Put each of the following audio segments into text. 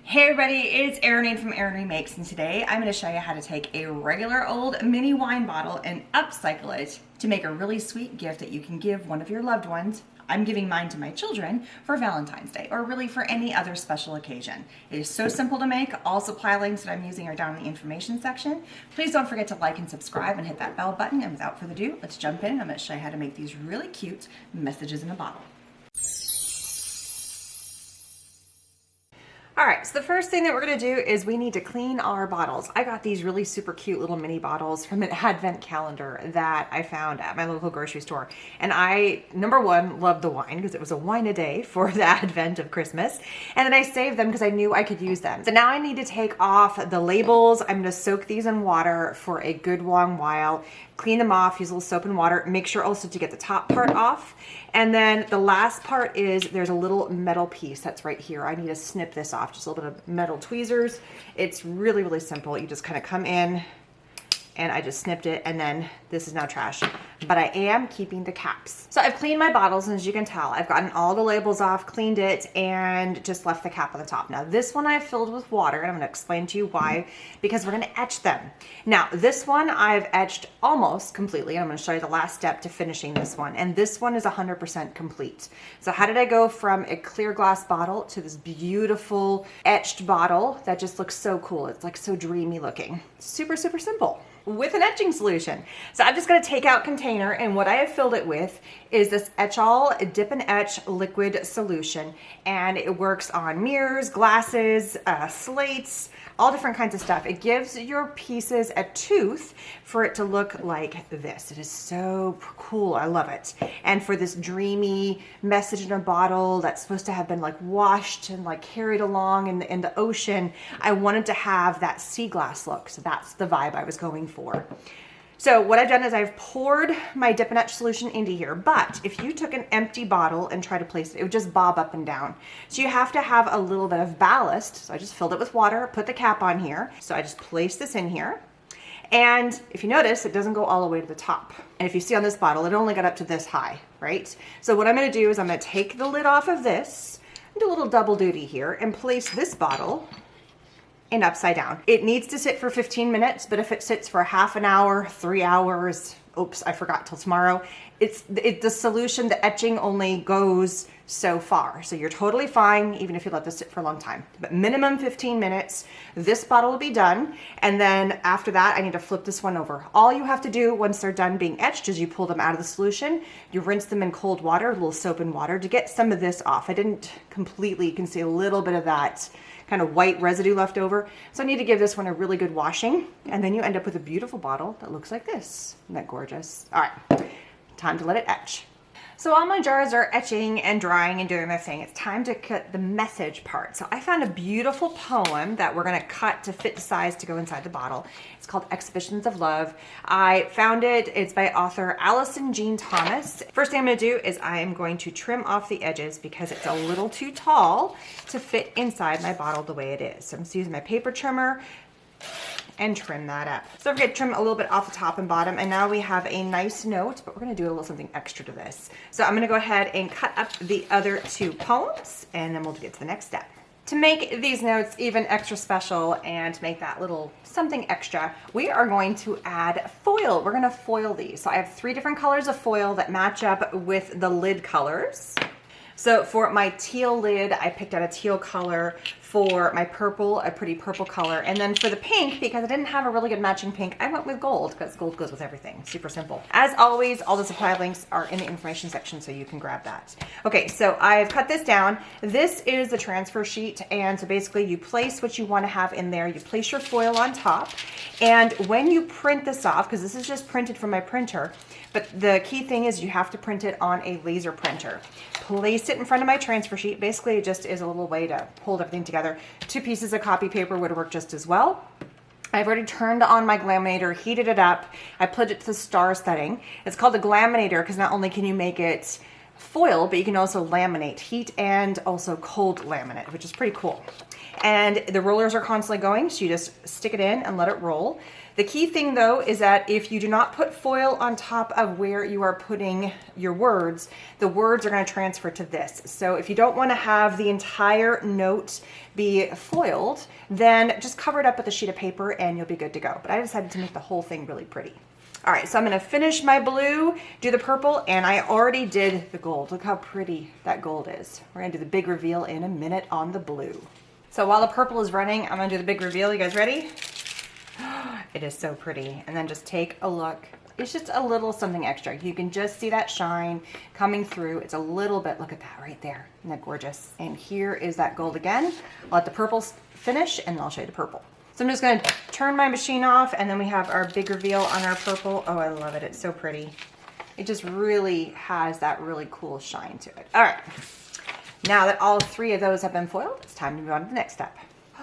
Hey everybody, it's Erin from Erin Remakes, and today I'm going to show you how to take a regular old mini wine bottle and upcycle it to make a really sweet gift that you can give one of your loved ones. I'm giving mine to my children for Valentine's Day, or really for any other special occasion. It is so simple to make. All supply links that I'm using are down in the information section. Please don't forget to like and subscribe and hit that bell button, and without further ado, let's jump in. I'm going to show you how to make these really cute messages in a bottle. All right, so the first thing that we're gonna do is we need to clean our bottles. I got these really super cute little mini bottles from an advent calendar that I found at my local grocery store. And I, number one, loved the wine because it was a wine a day for the advent of Christmas. And then I saved them because I knew I could use them. So now I need to take off the labels. I'm gonna soak these in water for a good long while, clean them off, use a little soap and water, make sure also to get the top part off. And then the last part is there's a little metal piece that's right here. I need to snip this off, just a little bit of metal tweezers. It's really, really simple. You just kind of come in and I just snipped it, and then this is now trash. But I am keeping the caps. So I've cleaned my bottles, and as you can tell, I've gotten all the labels off, cleaned it, and just left the cap on the top. Now this one I've filled with water, and I'm gonna explain to you why, because we're gonna etch them. Now this one I've etched almost completely, and I'm gonna show you the last step to finishing this one. And this one is 100% complete. So how did I go from a clear glass bottle to this beautiful etched bottle that just looks so cool? It's like so dreamy looking. Super, super simple. With an etching solution. So I'm just going to take out container, and what I have filled it with is this Etch-All Dip and Etch liquid solution, and it works on mirrors, glasses, slates, all different kinds of stuff. It gives your pieces a tooth for it to look like this. It is so cool. I love it. And for this dreamy message in a bottle that's supposed to have been like washed and like carried along in the ocean, I wanted to have that sea glass look. So that's the vibe I was going for. So what I've done is I've poured my dip and etch solution into here, but if you took an empty bottle and tried to place it, it would just bob up and down. So you have to have a little bit of ballast. So I just filled it with water, put the cap on here. So I just placed this in here. And if you notice, it doesn't go all the way to the top. And if you see on this bottle, it only got up to this high, right? So what I'm gonna do is I'm gonna take the lid off of this, and do a little double duty here, and place this bottle and upside down. It needs to sit for 15 minutes, but if it sits for half an hour, 3 hours, oops, I forgot till tomorrow, the solution, the etching only goes so far. So you're totally fine, even if you let this sit for a long time. But minimum 15 minutes, this bottle will be done. And then after that, I need to flip this one over. All you have to do once they're done being etched is you pull them out of the solution, you rinse them in cold water, a little soap and water to get some of this off. I didn't completely, you can see a little bit of that kind of white residue left over. So I need to give this one a really good washing, and then you end up with a beautiful bottle that looks like this. Isn't that gorgeous? All right, time to let it etch. So all my jars are etching and drying and doing their thing. It's time to cut the message part. So I found a beautiful poem that we're gonna cut to fit the size to go inside the bottle. It's called Exhibitions of Love. I found it, it's by author Allison Jean Thomas. First thing I'm gonna do is I am going to trim off the edges because it's a little too tall to fit inside my bottle the way it is. So I'm just using my paper trimmer and trim that up. So we're gonna trim a little bit off the top and bottom, and now we have a nice note, but we're gonna do a little something extra to this. So I'm gonna go ahead and cut up the other two poems, and then we'll get to the next step. To make these notes even extra special and to make that little something extra, we are going to add foil. We're gonna foil these. So I have 3 different colors of foil that match up with the lid colors. So for my teal lid, I picked out a teal color. For my purple, a pretty purple color. And then for the pink, because I didn't have a really good matching pink, I went with gold, because gold goes with everything. Super simple. As always, all the supply links are in the information section, so you can grab that. Okay, so I've cut this down. This is the transfer sheet, and so basically you place what you want to have in there. You place your foil on top, and when you print this off, because this is just printed from my printer, but the key thing is you have to print it on a laser printer. Place it in front of my transfer sheet. Basically, it just is a little way to hold everything together. 2 pieces of copy paper would work just as well. I've already turned on my glaminator, heated it up. I put it to the star setting. It's called a glaminator because not only can you make it foil, but you can also laminate, heat and also cold laminate, which is pretty cool. And the rollers are constantly going, so you just stick it in and let it roll. The key thing though is that if you do not put foil on top of where you are putting your words, the words are going to transfer to this. So if you don't want to have the entire note be foiled, then just cover it up with a sheet of paper and you'll be good to go. But I decided to make the whole thing really pretty. All right, so I'm gonna finish my blue, do the purple, and I already did the gold. Look how pretty that gold is. We're gonna do the big reveal in a minute on the blue. So while the purple is running, I'm gonna do the big reveal. You guys ready? It is so pretty. And then just take a look. It's just a little something extra. You can just see that shine coming through. It's a little bit, look at that right there. Isn't that gorgeous? And here is that gold again. I'll let the purple finish and then I'll show you the purple. So I'm just gonna turn my machine off and then we have our big reveal on our purple. Oh, I love it, it's so pretty. It just really has that really cool shine to it. All right, now that all three of those have been foiled, it's time to move on to the next step.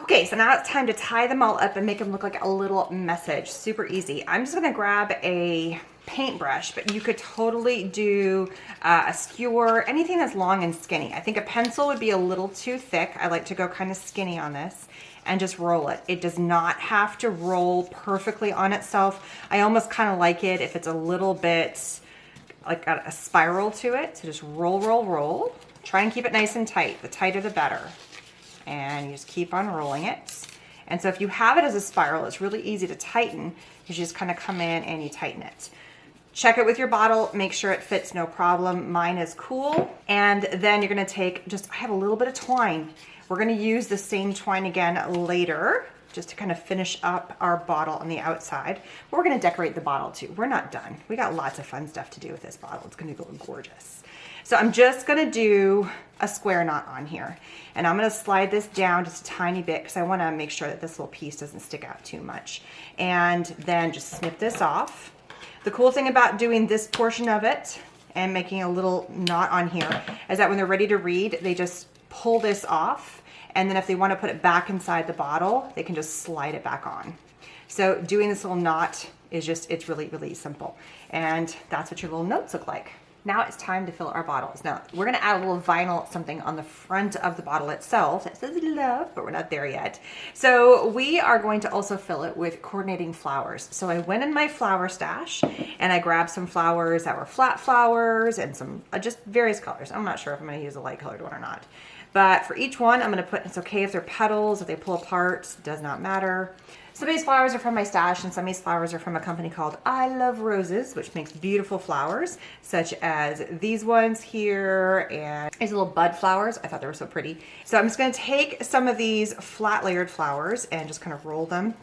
Okay, so now it's time to tie them all up and make them look like a little message. Super easy. I'm just gonna grab a paintbrush, but you could totally do a skewer, anything that's long and skinny. I think a pencil would be a little too thick. I like to go kind of skinny on this and just roll it. It does not have to roll perfectly on itself. I almost kind of like it if it's a little bit like a spiral to it. So just roll, roll, roll. Try and keep it nice and tight. The tighter the better. And you just keep on rolling it. And so if you have it as a spiral, it's really easy to tighten because you just kind of come in and you tighten it. Check it with your bottle, make sure it fits, no problem. Mine is cool. And then you're gonna take I have a little bit of twine. We're gonna use the same twine again later, just to kind of finish up our bottle on the outside. We're gonna decorate the bottle too. We're not done. We got lots of fun stuff to do with this bottle. It's gonna go gorgeous. So I'm just gonna do a square knot on here. And I'm gonna slide this down just a tiny bit because I wanna make sure that this little piece doesn't stick out too much. And then just snip this off. The cool thing about doing this portion of it and making a little knot on here is that when they're ready to read, they just pull this off. And then if they want to put it back inside the bottle, they can just slide it back on. So doing this little knot is it's really, really simple. And that's what your little notes look like. Now it's time to fill our bottles. Now we're gonna add a little vinyl something on the front of the bottle itself that says love, but we're not there yet. So we are going to also fill it with coordinating flowers. So I went in my flower stash and I grabbed some flowers that were flat flowers and some just various colors. I'm not sure if I'm gonna use a light colored one or not. But for each one, I'm gonna put, it's okay if they're petals, if they pull apart, does not matter. Some of these flowers are from my stash and some of these flowers are from a company called I Love Roses, which makes beautiful flowers, such as these ones here and these little bud flowers. I thought they were so pretty. So I'm just gonna take some of these flat layered flowers and just kind of roll them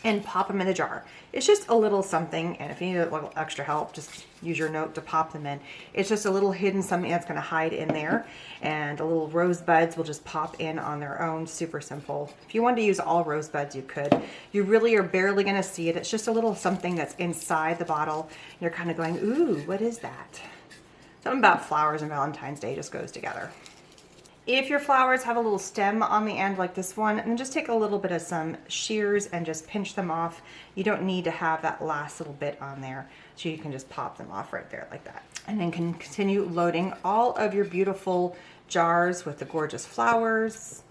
and pop them in the jar. It's just a little something, and if you need a little extra help, just use your note to pop them in. It's just a little hidden something that's gonna hide in there, and the little rosebuds will just pop in on their own, super simple. If you wanted to use all rosebuds, you could. You really are barely gonna see it. It's just a little something that's inside the bottle. You're kind of going, ooh, what is that? Something about flowers and Valentine's Day just goes together. If your flowers have a little stem on the end like this one, then just take a little bit of some shears and just pinch them off. You don't need to have that last little bit on there, so you can just pop them off right there like that. And then can continue loading all of your beautiful jars with the gorgeous flowers.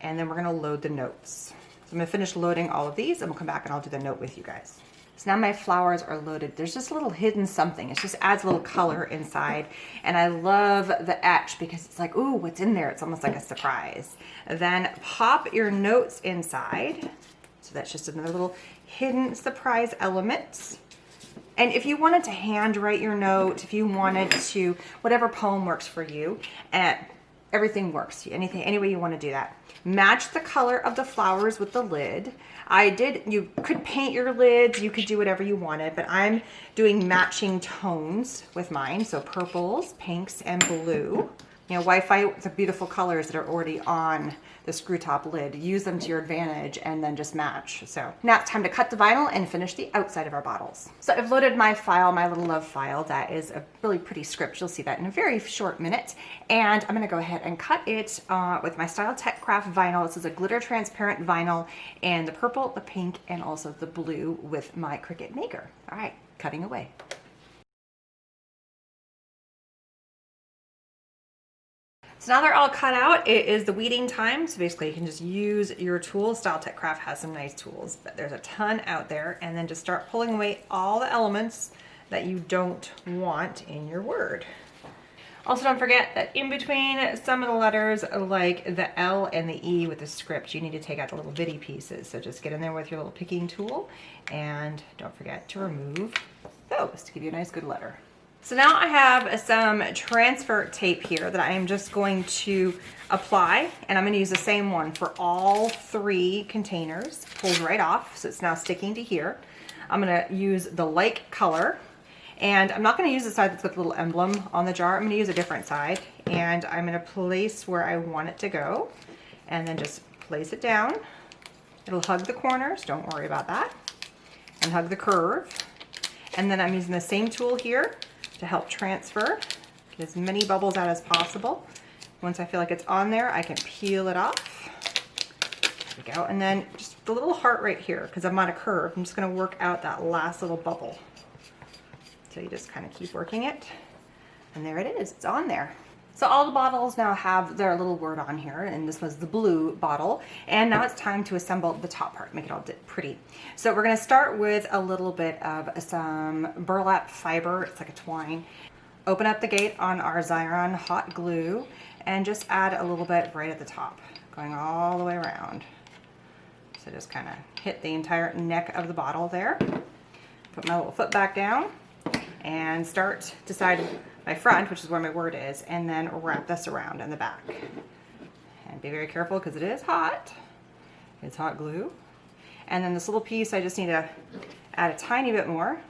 And then we're gonna load the notes. So I'm gonna finish loading all of these and we'll come back and I'll do the note with you guys. So now my flowers are loaded. There's just a little hidden something. It just adds a little color inside. And I love the etch because it's like, ooh, what's in there? It's almost like a surprise. Then pop your notes inside. So that's just another little hidden surprise element. And if you wanted to handwrite your note, if you wanted to, whatever poem works for you, everything works. Anything, any way you want to do that. Match the color of the flowers with the lid. You could paint your lids, you could do whatever you wanted, but I'm doing matching tones with mine. So purples, pinks, and blue. You know, Wi-Fi, the beautiful colors that are already on the screw top lid. Use them to your advantage and then just match. So now it's time to cut the vinyl and finish the outside of our bottles. So I've loaded my file, my little love file. That is a really pretty script. You'll see that in a very short minute. And I'm gonna go ahead and cut it with my Style Tech Craft vinyl. This is a glitter transparent vinyl, and the purple, the pink, and also the blue with my Cricut Maker. All right, cutting away. So now they're all cut out, it is the weeding time. So basically you can just use your tools. StyleTech Craft has some nice tools, but there's a ton out there. And then just start pulling away all the elements that you don't want in your word. Also, don't forget that in between some of the letters, like the L and the E with the script, you need to take out the little bitty pieces. So just get in there with your little picking tool, and don't forget to remove those to give you a nice good letter. So now I have some transfer tape here that I am just going to apply, and I'm going to use the same one for all 3 containers. Pulls right off, so it's now sticking to here. I'm going to use the like color. And I'm not going to use the side that's got the little emblem on the jar. I'm going to use a different side, and I'm going to place where I want it to go, and then just place it down. It'll hug the corners, don't worry about that, and hug the curve. And then I'm using the same tool here to help transfer, get as many bubbles out as possible. Once I feel like it's on there, I can peel it off. There we go. And then just the little heart right here, because I'm on a curve, I'm just going to work out that last little bubble. So you just kind of keep working it, and there it is, it's on there. So all the bottles now have their little word on here, and this was the blue bottle, and now it's time to assemble the top part, make it all pretty. So we're going to start with a little bit of some burlap fiber, it's like a twine. Open up the gate on our Xyron hot glue, and just add a little bit right at the top, going all the way around. So just kind of hit the entire neck of the bottle there. Put my little foot back down, and start to side my front, which is where my word is, and then wrap this around in the back. And be very careful because it is hot. It's hot glue. And then this little piece, I just need to add a tiny bit more.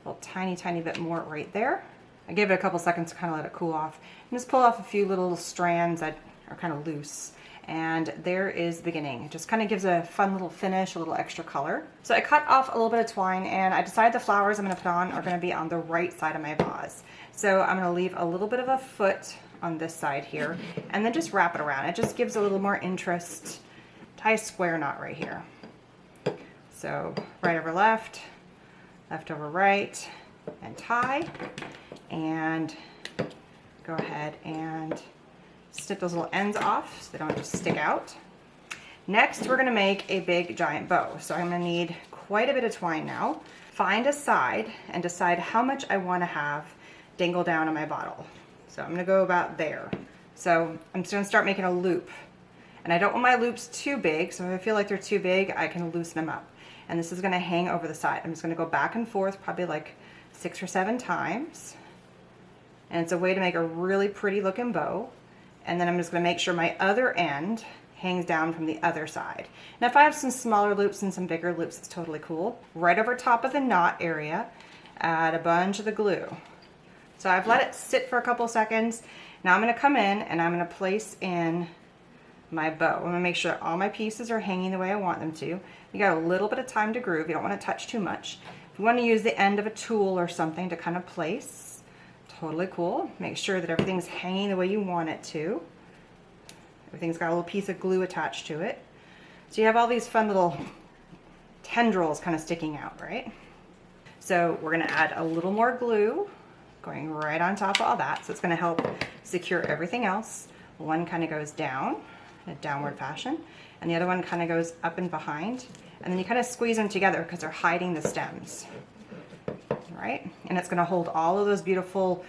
A little tiny bit more right there. I gave it a couple seconds to kind of let it cool off. And just pull off a few little strands that are kind of loose. And there is the beginning. It just kind of gives a fun little finish, a little extra color. So I cut off a little bit of twine, and I decided the flowers I'm going to put on are going to be on the right side of my vase. So I'm going to leave a little bit of a foot on this side here, and then just wrap it around. It just gives a little more interest. Tie a square knot right here. So right over left, left over right, and tie. And go ahead and snip those little ends off so they don't just stick out. Next, we're going to make a big giant bow. So I'm going to need quite a bit of twine now. Find a side and decide how much I want to have dangle down on my bottle. So I'm going to go about there. So I'm just going to start making a loop. And I don't want my loops too big, so if I feel like they're too big, I can loosen them up. And this is going to hang over the side. I'm just going to go back and forth probably like 6 or 7 times. And it's a way to make a really pretty looking bow. And then I'm just going to make sure my other end hangs down from the other side. Now if I have some smaller loops and some bigger loops, it's totally cool. Right over top of the knot area, add a bunch of the glue. So I've let it sit for a couple seconds. Now I'm going to come in and I'm going to place in my bow. I'm going to make sure that all my pieces are hanging the way I want them to. You got a little bit of time to groove. You don't want to touch too much. If you want to use the end of a tool or something to kind of place, totally cool. Make sure that everything's hanging the way you want it to. Everything's got a little piece of glue attached to it. So you have all these fun little tendrils kind of sticking out, right? So we're going to add a little more glue going right on top of all that. So it's going to help secure everything else. One kind of goes down in a downward fashion, and the other one kind of goes up and behind. And then you kind of squeeze them together because they're hiding the stems. Right? And it's going to hold all of those beautiful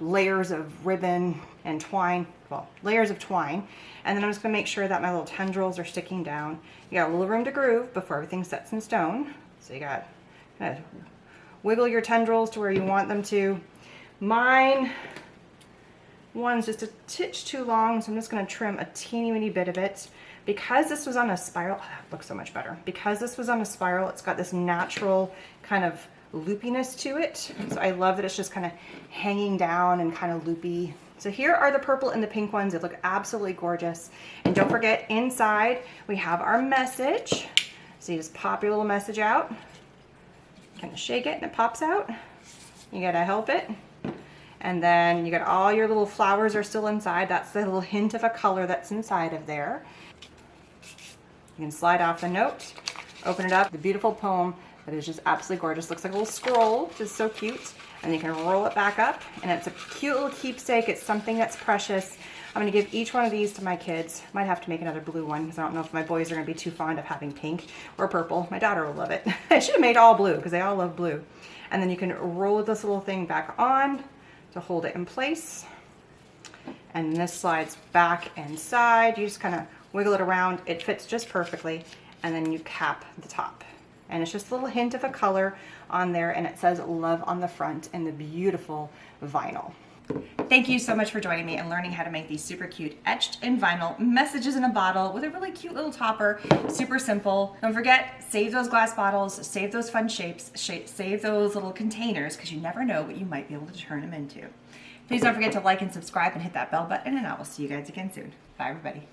layers of ribbon and twine, well, layers of twine. And then I'm just going to make sure that my little tendrils are sticking down. You got a little room to groove before everything sets in stone. So you got kind of wiggle your tendrils to where you want them to. Mine one's just a titch too long, so I'm just going to trim a teeny weeny bit of it. Because this was on a spiral, oh, that looks so much better. Because this was on a spiral, it's got this natural kind of loopiness to it. So I love that it's just kind of hanging down and kind of loopy. So here are the purple and the pink ones. They look absolutely gorgeous. And don't forget, inside we have our message. So you just pop your little message out, kind of shake it and it pops out. You gotta help it. And then you got all your little flowers are still inside. That's the little hint of a color that's inside of there. You can slide off the note, open it up, the beautiful poem That is just absolutely gorgeous. Looks like a little scroll, just so cute. And you can roll it back up, and it's a cute little keepsake. It's something that's precious. I'm gonna give each one of these to my kids. Might have to make another blue one because I don't know if my boys are gonna be too fond of having pink or purple. My daughter will love it. I should have made all blue because they all love blue. And then you can roll this little thing back on to hold it in place. And this slides back inside. You just kind of wiggle it around. It fits just perfectly. And then you cap the top. And it's just a little hint of a color on there, and it says love on the front in the beautiful vinyl. Thank you so much for joining me and learning how to make these super cute etched in vinyl messages in a bottle with a really cute little topper. Super simple. Don't forget, save those glass bottles, save those fun shapes, save those little containers, because you never know what you might be able to turn them into. Please don't forget to like and subscribe and hit that bell button, and I will see you guys again soon. Bye, everybody.